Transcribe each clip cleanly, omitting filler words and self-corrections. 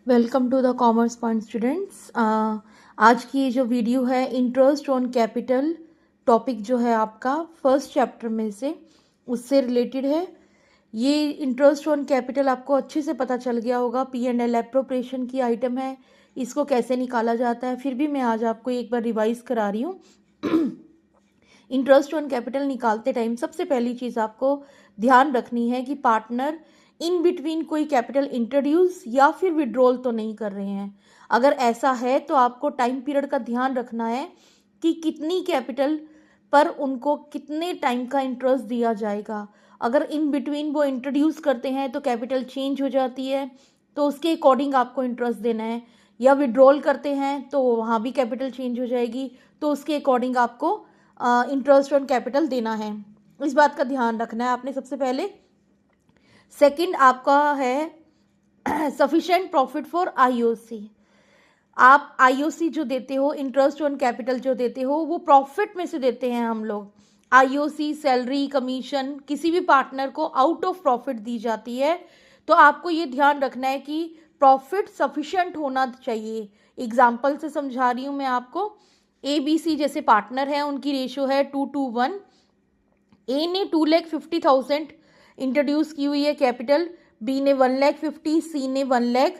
Welcome to the commerce point students. आज की ये जो वीडियो है इंटरेस्ट ऑन कैपिटल टॉपिक जो है आपका फर्स्ट चैप्टर में से उससे रिलेटेड है। ये इंटरेस्ट ऑन कैपिटल आपको अच्छे से पता चल गया होगा, P&L एप्रोप्रिएशन की आइटम है, इसको कैसे निकाला जाता है। फिर भी मैं आज आपको एक बार रिवाइज करा रही हूँ। इंटरेस्ट ऑन कैपिटल निकालते टाइम सबसे पहली चीज़ आपको ध्यान रखनी है कि पार्टनर इन बिटवीन कोई कैपिटल इंट्रोड्यूस या फिर विड्रॉल तो नहीं कर रहे हैं। अगर ऐसा है तो आपको टाइम पीरियड का ध्यान रखना है कि कितनी कैपिटल पर उनको कितने टाइम का इंटरेस्ट दिया जाएगा। अगर इन बिटवीन वो इंट्रोड्यूस करते हैं तो कैपिटल चेंज हो जाती है, तो उसके अकॉर्डिंग आपको इंटरेस्ट देना है, या विड्रॉल करते हैं तो वहाँ भी कैपिटल चेंज हो जाएगी, तो उसके अकॉर्डिंग आपको इंटरेस्ट ऑन कैपिटल देना है। इस बात का ध्यान रखना है आपने सबसे पहले। सेकंड आपका है सफिशिएंट प्रॉफिट फॉर आईओसी। आप आईओसी जो देते हो, इंटरेस्ट ऑन कैपिटल जो देते हो, वो प्रॉफिट में से देते हैं हम लोग। आईओसी, सैलरी, कमीशन किसी भी पार्टनर को आउट ऑफ प्रॉफिट दी जाती है, तो आपको ये ध्यान रखना है कि प्रॉफिट सफिशिएंट होना चाहिए। एग्जाम्पल से समझा रही हूँ मैं आपको। ABC जैसे पार्टनर है, उनकी रेशो है 2:1। ए ने 2,50,000 इंट्रोड्यूस की हुई है कैपिटल, बी ने 1,50,000, सी ने 1,00,000,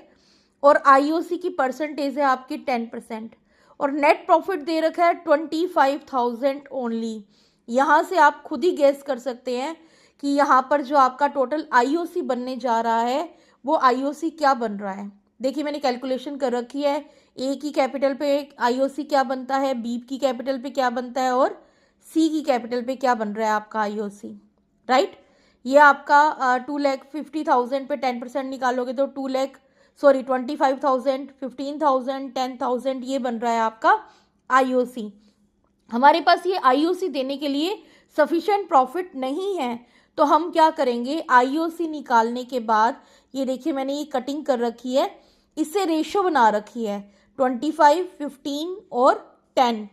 और आईओसी की परसेंटेज है आपकी 10%, और नेट प्रॉफिट दे रखा है 25,000 ओनली। यहाँ से आप खुद ही गेस कर सकते हैं कि यहाँ पर जो आपका टोटल आईओसी बनने जा रहा है वो आईओसी क्या बन रहा है। देखिए मैंने कैलकुलेशन कर रखी है, ए की कैपिटल पे आईओसी क्या बनता है, बी की कैपिटल पे क्या बनता है, और सी की कैपिटल पे क्या बन रहा है आपका आईओसी, राइट। ये आपका 2,50,000 पे 10% निकालोगे तो 25,000, 15,000, 10,000 ये बन रहा है आपका आईओसी। हमारे पास ये आईओसी देने के लिए सफिशिएंट प्रॉफिट नहीं है, तो हम क्या करेंगे, आईओसी निकालने के बाद ये देखिए मैंने ये कटिंग कर रखी है, इससे रेशो बना रखी है 25, 15 और 10।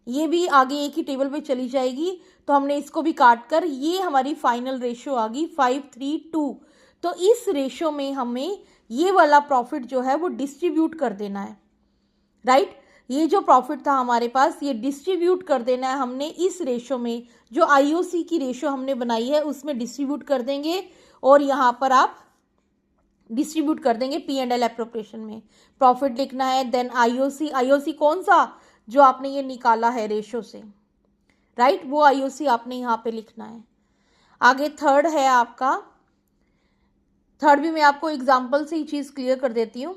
ये भी आगे एक ही टेबल पे चली जाएगी, तो हमने इसको भी काट कर ये हमारी फाइनल रेशो आ गई 5:3:2। तो इस रेशो में हमें ये वाला प्रॉफिट जो है वो डिस्ट्रीब्यूट कर देना है, राइट। ये जो प्रॉफिट था हमारे पास ये डिस्ट्रीब्यूट कर देना है हमने इस रेशो में, जो आईओसी की रेशो हमने बनाई है उसमें डिस्ट्रीब्यूट कर देंगे, और यहाँ पर आप डिस्ट्रीब्यूट कर देंगे P&L एप्रोप्रिएशन में। प्रॉफिट लिखना है, देन आईओसी। आईओसी कौन सा, जो आपने ये निकाला है रेशो से, राइट, वो आईओसी आपने यहाँ पे लिखना है। आगे थर्ड है आपका, थर्ड भी मैं आपको एग्जाम्पल से ही चीज़ क्लियर कर देती हूँ।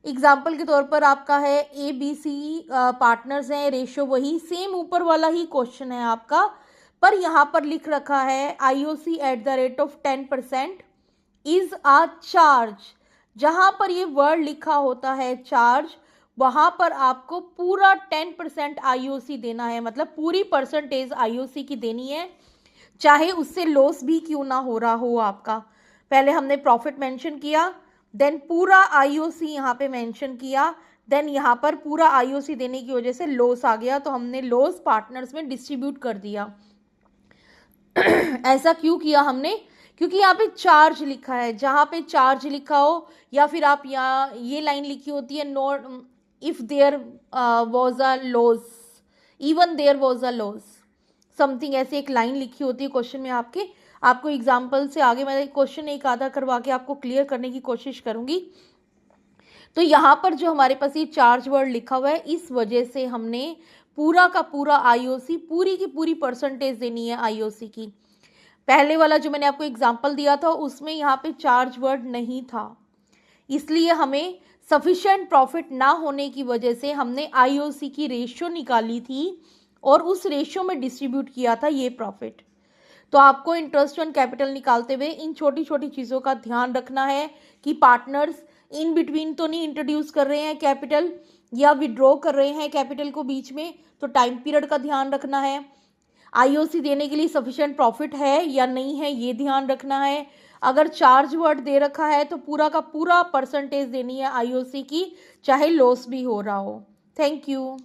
एग्जाम्पल के तौर पर आपका है ABC पार्टनर्स हैं, रेशो वही सेम ऊपर वाला ही क्वेश्चन है आपका, पर यहाँ पर लिख रखा है IOC at the rate of 10% is a charge. जहाँ पर ये वर्ड लिखा होता है चार्ज, वहाँ पर आपको पूरा 10% आईओसी देना है, मतलब पूरी परसेंटेज आईओसी की देनी है, चाहे उससे लॉस भी क्यों ना हो रहा हो आपका। पहले हमने प्रॉफिट मेंशन किया, देन पूरा आईओसी यहाँ पे मेंशन किया, देन यहाँ पर पूरा आईओसी देने की वजह से लॉस आ गया, तो हमने लॉस पार्टनर्स में डिस्ट्रीब्यूट कर दिया। ऐसा क्यों किया हमने, क्योंकि यहाँ पे चार्ज लिखा है, जहाँ पे चार्ज लिखा हो या फिर आप यहाँ ये लाइन लिखी होती है, not if there was a loss, even there was a loss, something ऐसे एक लाइन लिखी होती है क्वेश्चन में आपके। आपको एग्जाम्पल से आगे मैं क्वेश्चन एक आधा करवा के आपको क्लियर करने की कोशिश करूंगी। तो यहाँ पर जो हमारे पास ये चार्ज वर्ड लिखा हुआ है, इस वजह से हमने पूरा का पूरा आईओसी, पूरी की पूरी परसेंटेज देनी है आईओसी की। पहले वाला जो मैंने आपको एग्जाम्पल दिया था उसमें यहाँ पे चार्ज वर्ड नहीं था, इसलिए हमें सफिशिएंट प्रॉफिट ना होने की वजह से हमने आईओसी की रेशियो निकाली थी और उस रेशियो में डिस्ट्रीब्यूट किया था ये प्रॉफिट। तो आपको इंटरेस्ट ऑन कैपिटल निकालते हुए इन छोटी छोटी चीज़ों का ध्यान रखना है कि पार्टनर्स इन बिटवीन तो नहीं इंट्रोड्यूस कर रहे हैं कैपिटल, या विड्रॉ कर रहे हैं कैपिटल को बीच में, तो टाइम पीरियड का ध्यान रखना है। आईओसी देने के लिए सफिशिएंट प्रॉफिट है या नहीं है ये ध्यान रखना है। अगर चार्ज वर्ड दे रखा है तो पूरा का पूरा परसेंटेज देनी है आईओसी की, चाहे लॉस भी हो रहा हो। Thank you.